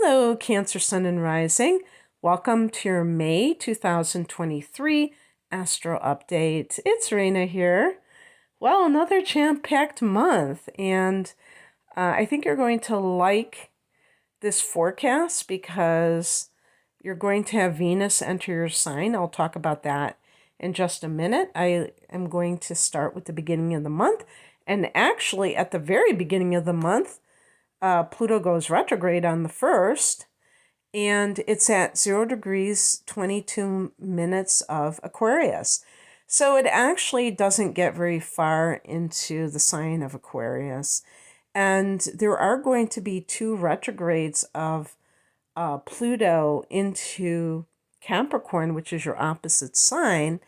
Hello, Cancer Sun and Rising. Welcome to your May 2023 Astro Update. It's Raina here. Well, another jam-packed month, and I think you're going to like this forecast because you're going to have Venus enter your sign. I'll talk about that in just a minute. I am going to start with the beginning of the month, and actually at the very beginning of the month, Pluto goes retrograde on the 1st, and it's at 0 degrees, 22 minutes of Aquarius. So it actually doesn't get very far into the sign of Aquarius. And there are going to be 2 retrogrades of Pluto into Capricorn, which is your opposite sign,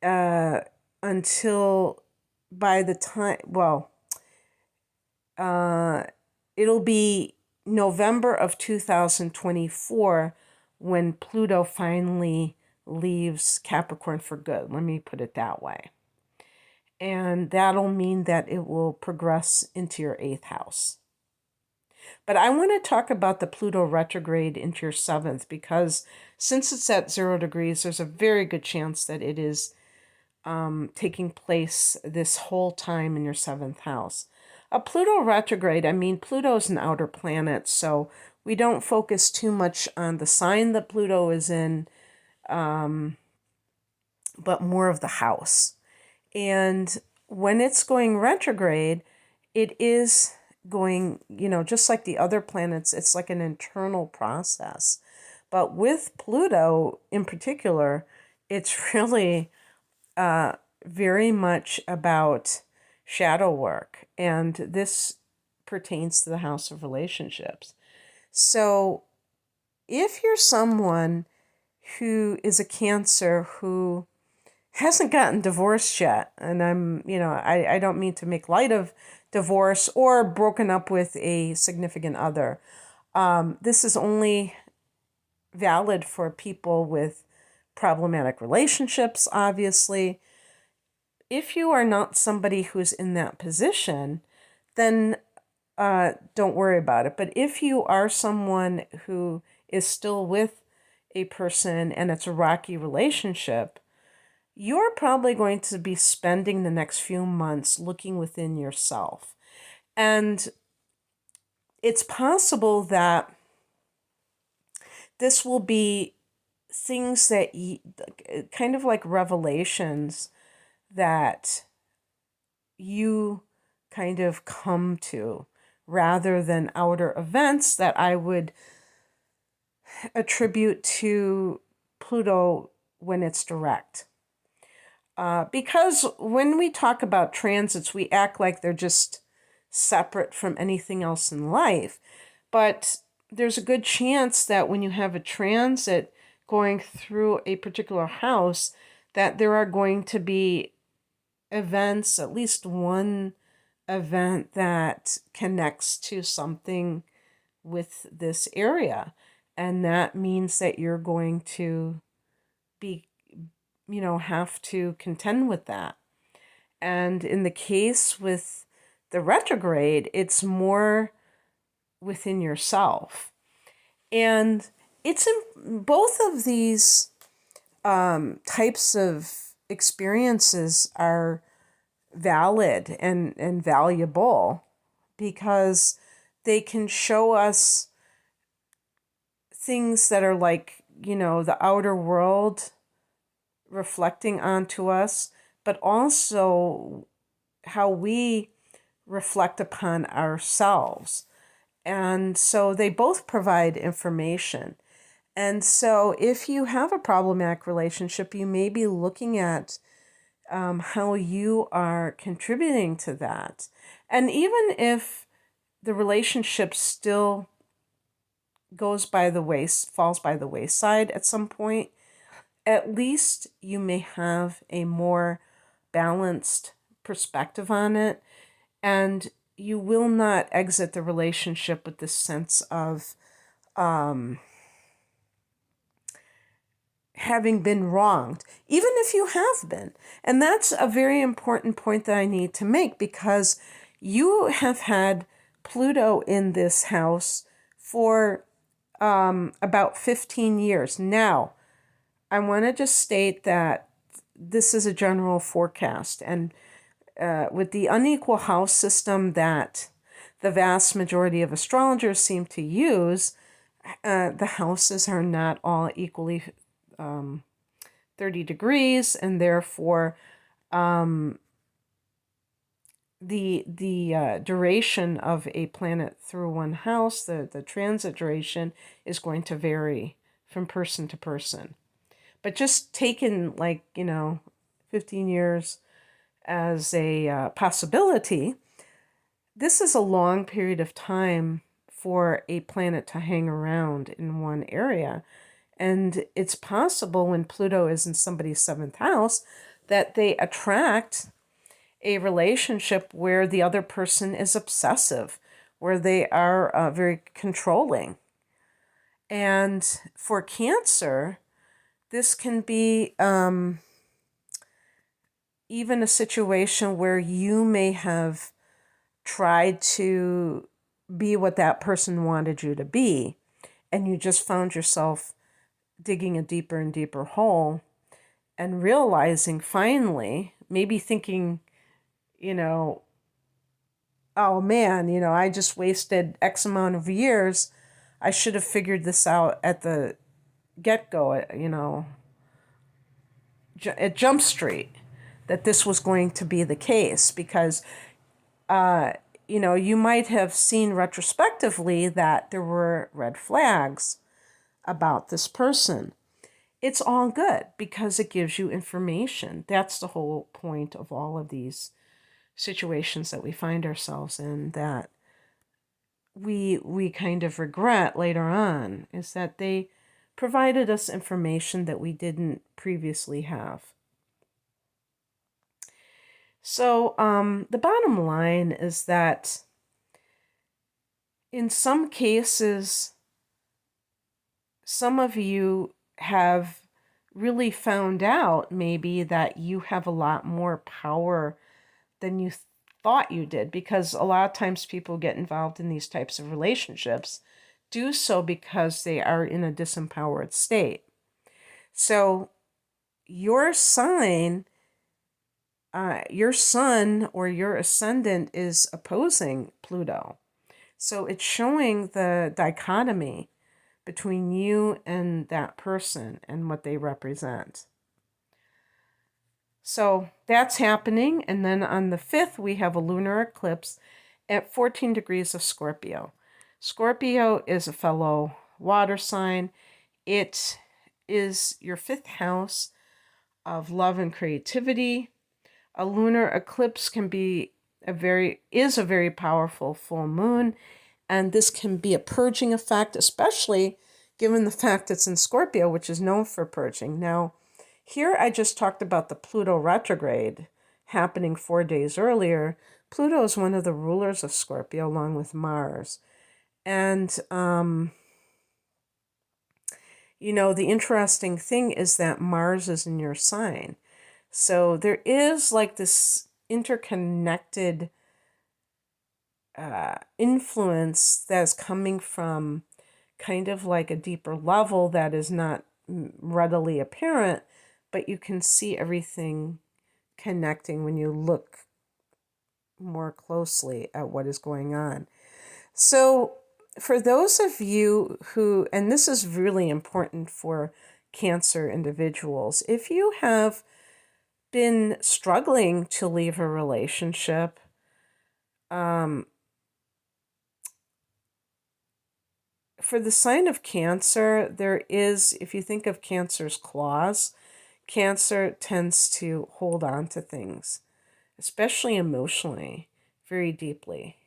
until by the time, it'll be November of 2024 when Pluto finally leaves Capricorn for good. Let me put it that way. And that'll mean that it will progress into your 8th house. But I want to talk about the Pluto retrograde into your 7th because since it's at 0 degrees, there's a very good chance that it is taking place this whole time in your 7th house. A Pluto retrograde, Pluto's an outer planet, so we don't focus too much on the sign that Pluto is in, but more of the house. And when it's going retrograde, it is going, just like the other planets, it's like an internal process. But with Pluto in particular, it's really very much about shadow work, and this pertains to the house of relationships. So if you're someone who is a Cancer who hasn't gotten divorced yet, and I don't mean to make light of divorce or broken up with a significant other. This is only valid for people with problematic relationships, obviously. If you are not somebody who's in that position, then don't worry about it. But if you are someone who is still with a person and it's a rocky relationship, you're probably going to be spending the next few months looking within yourself. And it's possible that this will be things that kind of like revelations that you kind of come to rather than outer events that I would attribute to Pluto when it's direct. Because when we talk about transits, we act like they're just separate from anything else in life. But there's a good chance that when you have a transit going through a particular house, that there are going to be events, at least one event that connects to something with this area. And that means that you're going to be, have to contend with that. And in the case with the retrograde, it's more within yourself. And it's in both of these types of experiences are valid and valuable because they can show us things that are like, the outer world reflecting onto us, but also how we reflect upon ourselves. And so they both provide information. And so if you have a problematic relationship, you may be looking at how you are contributing to that. And even if the relationship still falls by the wayside at some point, at least you may have a more balanced perspective on it, and you will not exit the relationship with this sense of having been wronged, even if you have been. And that's a very important point that I need to make, because you have had Pluto in this house for about 15 years. Now, I want to just state that this is a general forecast, and with the unequal house system that the vast majority of astrologers seem to use, the houses are not all equally 30 degrees, and therefore the duration of a planet through one house, the transit duration, is going to vary from person to person. But just taking 15 years as a possibility, this is a long period of time for a planet to hang around in one area. And it's possible when Pluto is in somebody's seventh house that they attract a relationship where the other person is obsessive, where they are very controlling. And for Cancer, this can be even a situation where you may have tried to be what that person wanted you to be, and you just found yourself digging a deeper and deeper hole and realizing finally, maybe thinking, oh man, I just wasted X amount of years. I should have figured this out at the get-go, at Jump Street, that this was going to be the case, because you might have seen retrospectively that there were red flags about this person. It's all good because it gives you information. That's the whole point of all of these situations that we find ourselves in, that we kind of regret later on, is that they provided us information that we didn't previously have. So the bottom line is that in some cases, some of you have really found out maybe that you have a lot more power than you thought you did, because a lot of times people get involved in these types of relationships do so because they are in a disempowered state. So your sign, your sun or your ascendant is opposing Pluto. So it's showing the dichotomy between you and that person and what they represent. So that's happening. And then on the 5th, we have a lunar eclipse at 14 degrees of Scorpio. Scorpio is a fellow water sign. It is your 5th house of love and creativity. A lunar eclipse can be a very powerful full moon, and this can be a purging effect, especially given the fact it's in Scorpio, which is known for purging. Now, here I just talked about the Pluto retrograde happening 4 days earlier. Pluto is one of the rulers of Scorpio along with Mars. And, the interesting thing is that Mars is in your sign. So there is like this interconnected influence that's coming from kind of like a deeper level that is not readily apparent, but you can see everything connecting when you look more closely at what is going on. So for those of you who, and this is really important for Cancer individuals, if you have been struggling to leave a relationship, for the sign of Cancer, there is, if you think of Cancer's claws, Cancer tends to hold on to things, especially emotionally, very deeply.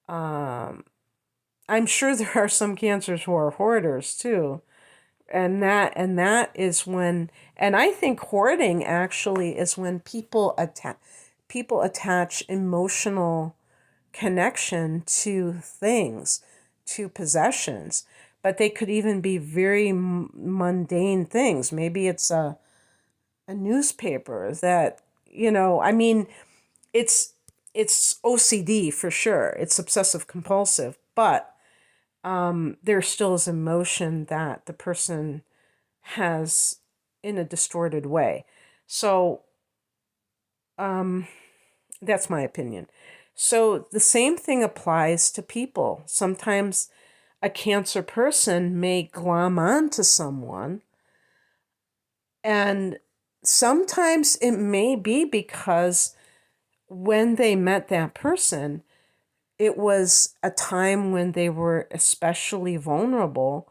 I'm sure there are some Cancers who are hoarders too. And that is when, and I think hoarding actually is when people attach emotional connection to things, to possessions, but they could even be very mundane things. Maybe it's a newspaper that, it's OCD for sure. It's obsessive compulsive, but there still is emotion that the person has in a distorted way. So that's my opinion. So the same thing applies to people. Sometimes a Cancer person may glom onto someone, and sometimes it may be because when they met that person, it was a time when they were especially vulnerable,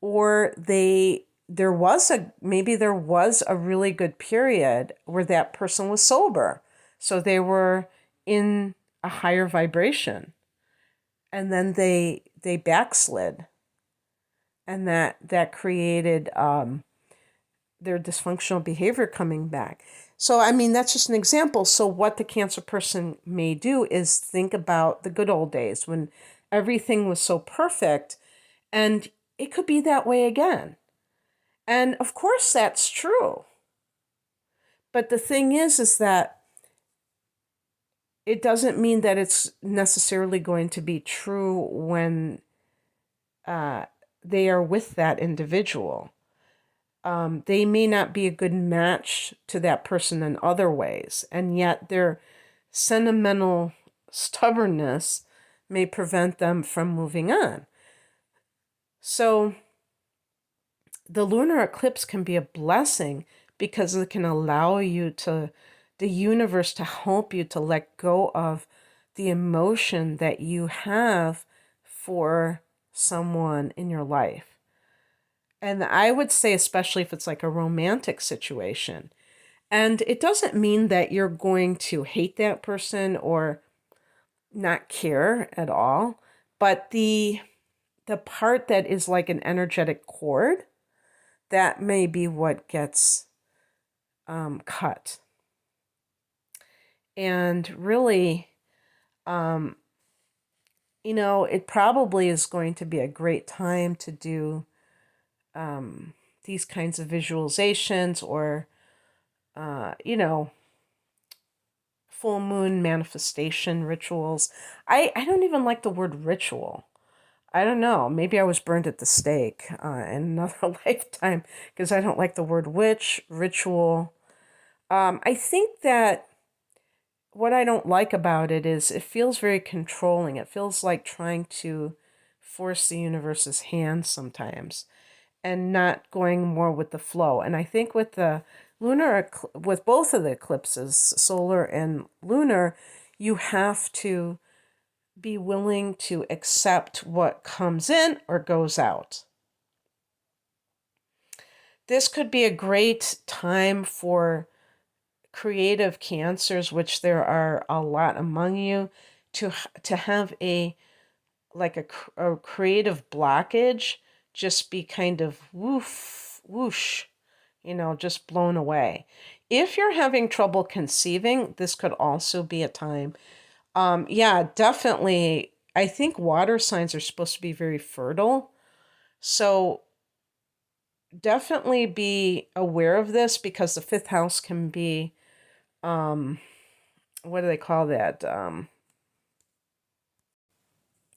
or there was a really good period where that person was sober. So they were in a higher vibration, and then they backslid, and that created their dysfunctional behavior coming back. So, I mean, that's just an example. So, what the Cancer person may do is think about the good old days when everything was so perfect, and it could be that way again. And of course, that's true. But the thing is that it doesn't mean that it's necessarily going to be true when they are with that individual. They may not be a good match to that person in other ways, and yet their sentimental stubbornness may prevent them from moving on. So the lunar eclipse can be a blessing because it can allow the universe to help you to let go of the emotion that you have for someone in your life. And I would say, especially if it's like a romantic situation. And it doesn't mean that you're going to hate that person or not care at all. But the part that is like an energetic cord, that may be what gets cut. And really, it probably is going to be a great time to do these kinds of visualizations, or full moon manifestation rituals. I don't even like the word ritual. I don't know. Maybe I was burned at the stake in another lifetime because I don't like the word witch, ritual. I think that what I don't like about it is it feels very controlling. It feels like trying to force the universe's hand sometimes, and not going more with the flow. And I think with the with both of the eclipses, solar and lunar, you have to be willing to accept what comes in or goes out. This could be a great time for creative cancers, which there are a lot among you, to have a creative blockage just be kind of whoosh, just blown away. If you're having trouble conceiving, this could also be a time. Yeah, definitely. I think water signs are supposed to be very fertile. So definitely be aware of this, because the fifth house can be, what do they call that?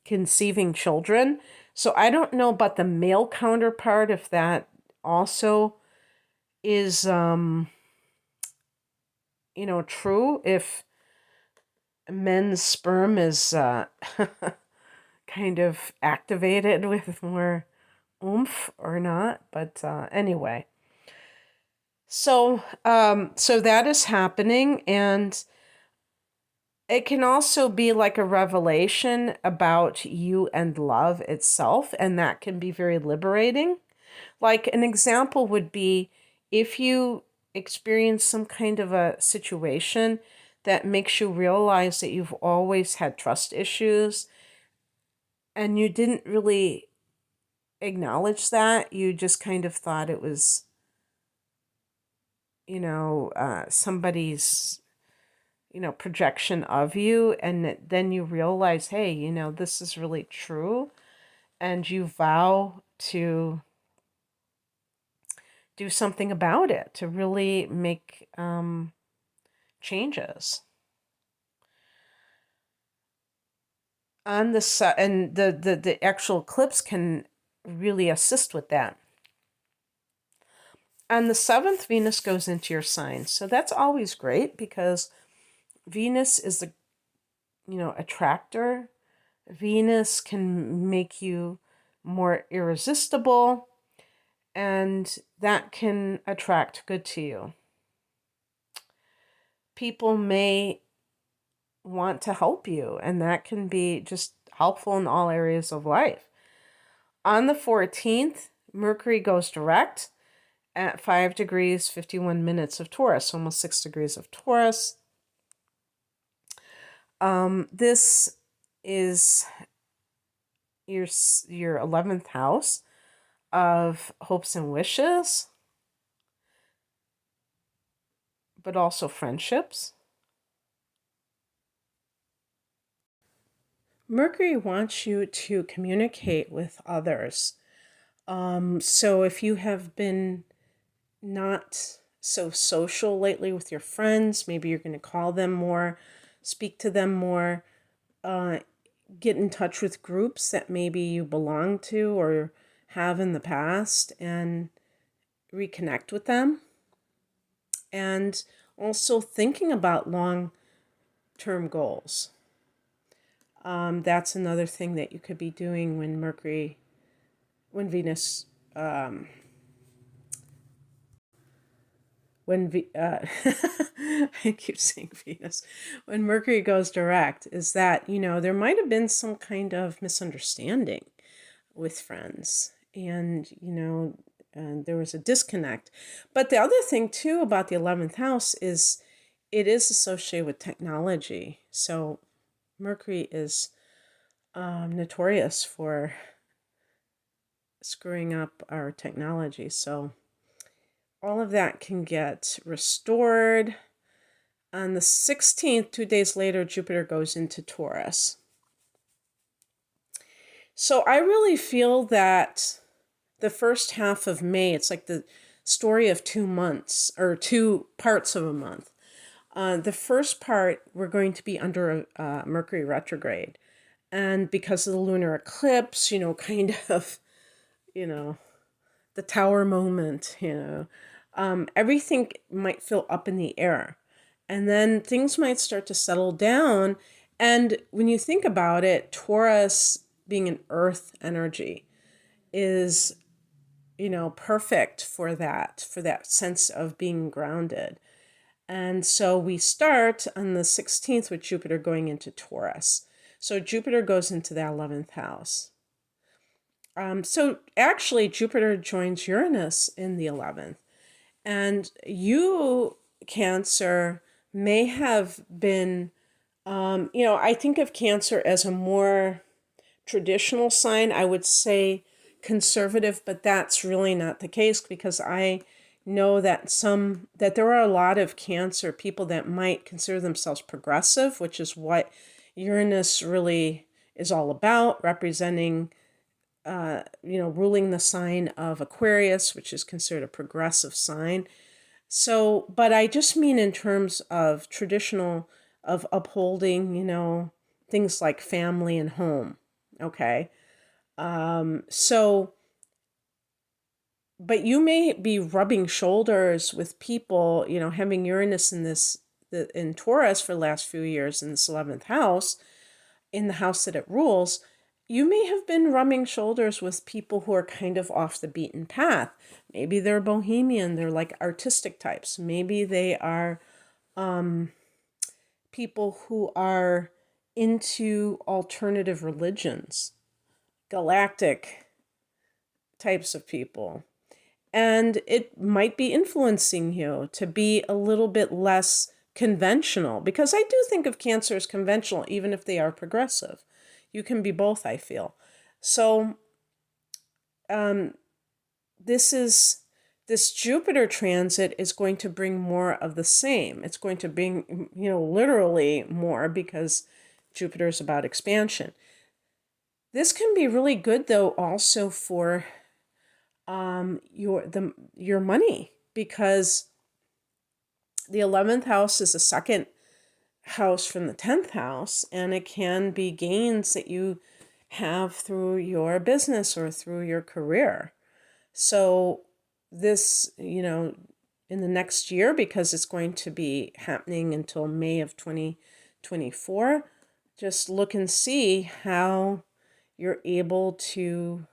Conceiving children. So I don't know about the male counterpart, if that also is, true, if men's sperm is kind of activated with more oomph or not. But anyway, so that is happening, and it can also be like a revelation about you and love itself, and that can be very liberating. Like an example would be if you experience some kind of a situation that makes you realize that you've always had trust issues and you didn't really acknowledge that. You just kind of thought it was, somebody's, projection of you. And then you realize, hey, this is really true. And you vow to do something about it, to really make changes. On the and the actual eclipse can really assist with that. On the 7th, Venus goes into your sign. So that's always great because Venus is the, attractor. Venus can make you more irresistible, and that can attract good to you. People may want to help you, and that can be just helpful in all areas of life. On the 14th, Mercury goes direct at 5 degrees, 51 minutes of Taurus, almost 6 degrees of Taurus. This is your 11th house of hopes and wishes, but also friendships. Mercury wants you to communicate with others. So if you have been not so social lately with your friends, maybe you're going to call them more, speak to them more, get in touch with groups that maybe you belong to or have in the past and reconnect with them. And also thinking about long-term goals. That's another thing that you could be doing when Venus, I keep saying Venus, when Mercury goes direct, is that, there might have been some kind of misunderstanding with friends and, and there was a disconnect. But the other thing too about the 11th house is it is associated with technology. So Mercury is notorious for screwing up our technology. So all of that can get restored. On the 16th, 2 days later, Jupiter goes into Taurus. So I really feel that the first half of May, it's like the story of 2 months or 2 parts of a month. The first part, we're going to be under a Mercury retrograde. And because of the lunar eclipse, kind of, the tower moment, everything might feel up in the air. And then things might start to settle down. And when you think about it, Taurus being an earth energy is, perfect for that sense of being grounded. And so we start on the 16th with Jupiter going into Taurus. So Jupiter goes into the 11th house. So actually Jupiter joins Uranus in the 11th. And you, Cancer, may have been, I think of Cancer as a more traditional sign. I would say conservative, but that's really not the case because I know that there are a lot of Cancer people that might consider themselves progressive, which is what Uranus really is all about, representing, ruling the sign of Aquarius, which is considered a progressive sign. So, but I just mean in terms of traditional, of upholding, things like family and home. Okay. But you may be rubbing shoulders with people, having Uranus in Taurus for the last few years in this 11th house, in the house that it rules. You may have been rubbing shoulders with people who are kind of off the beaten path. Maybe they're bohemian, they're like artistic types. Maybe they are people who are into alternative religions, galactic types of people. And it might be influencing you to be a little bit less conventional, because I do think of Cancer as conventional, even if they are progressive. You can be both, I feel. So this Jupiter transit is going to bring more of the same. It's going to bring, literally more, because Jupiter is about expansion. This can be really good, though, also for your money, because the 11th house is the second house from the 10th house, and it can be gains that you have through your business or through your career. So this, in the next year, because it's going to be happening until May of 2024, just look and see how you're able to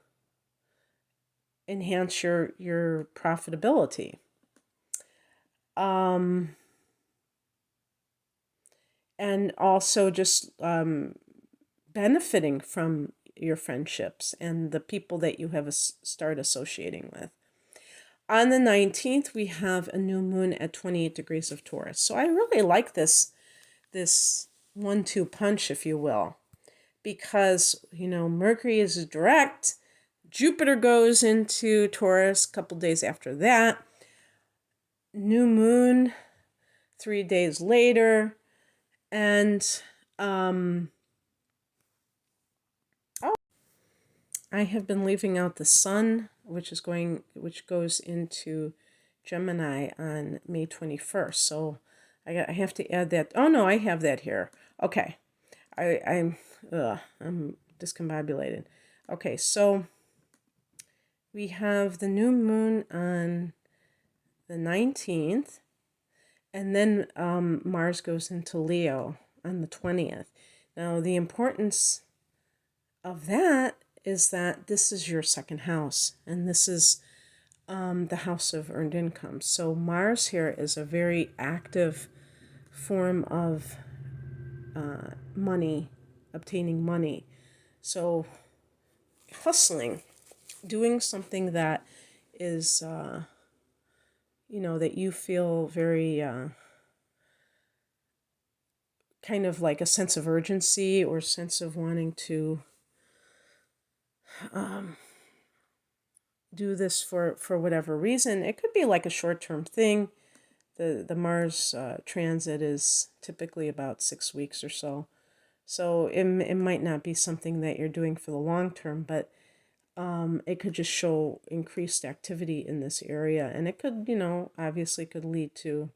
enhance your profitability. And also just benefiting from your friendships and the people that you have start associating with. On the 19th, we have a new moon at 28 degrees of Taurus. So I really like this 1-2 punch, if you will, because, Mercury is direct. Jupiter goes into Taurus a couple days after that. New moon 3 days later. And I have been leaving out the sun, which goes into Gemini on May 21st. So I have to add that. Oh no, I have that here. Okay. I'm discombobulated. Okay, so we have the new moon on the 19th, and then Mars goes into Leo on the 20th. Now, the importance of that is that this is your second house, and this is the house of earned income. So Mars here is a very active form of money, obtaining money. So hustling, doing something that is, that you feel very kind of like a sense of urgency or sense of wanting to do this for whatever reason. It could be like a short-term thing. The Mars transit is typically about 6 weeks or so. So it might not be something that you're doing for the long term, but it could just show increased activity in this area. And it could, obviously could lead to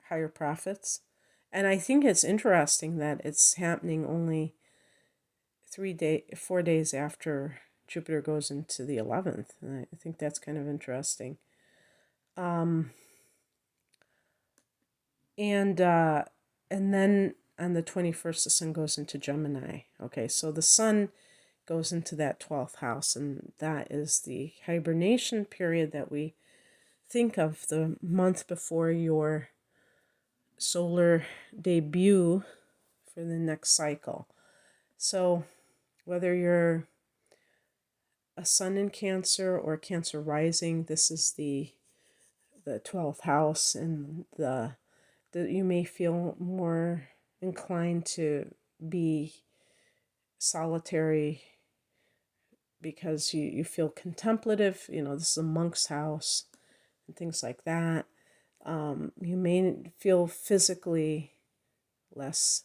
higher profits. And I think it's interesting that it's happening only 4 days after Jupiter goes into the 11th. And I think that's kind of interesting. And then on the 21st, the sun goes into Gemini. Okay, so the sun goes into that 12th house, and that is the hibernation period that we think of, the month before your solar debut for the next cycle. So whether you're a sun in Cancer or Cancer rising, this is the 12th house, and you may feel more inclined to be solitary because you feel contemplative. This is a monk's house and things like that. You may feel physically less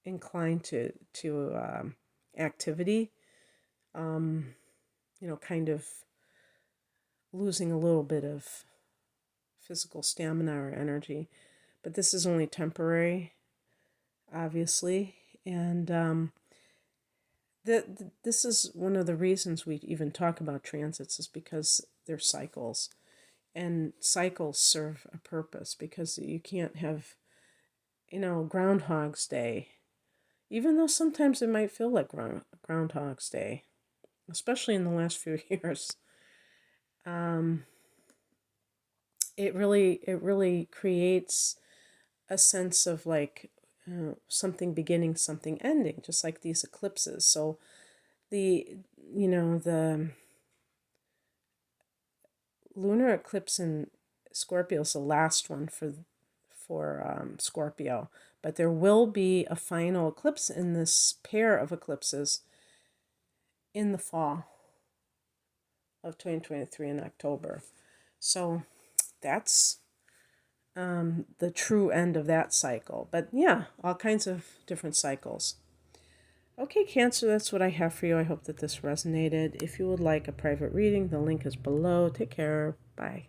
inclined to activity, kind of losing a little bit of physical stamina or energy. But this is only temporary, obviously. And this is one of the reasons we even talk about transits, is because they're cycles. And cycles serve a purpose, because you can't have, Groundhog's Day, even though sometimes it might feel like Groundhog's Day, especially in the last few years. It really creates a sense of like something beginning, something ending, just like these eclipses. So the lunar eclipse in Scorpio is the last one for Scorpio, but there will be a final eclipse in this pair of eclipses in the fall of 2023 in October. So that's the true end of that cycle. But yeah, all kinds of different cycles. Okay, Cancer, that's what I have for you. I hope that this resonated. If you would like a private reading, the link is below. Take care. Bye.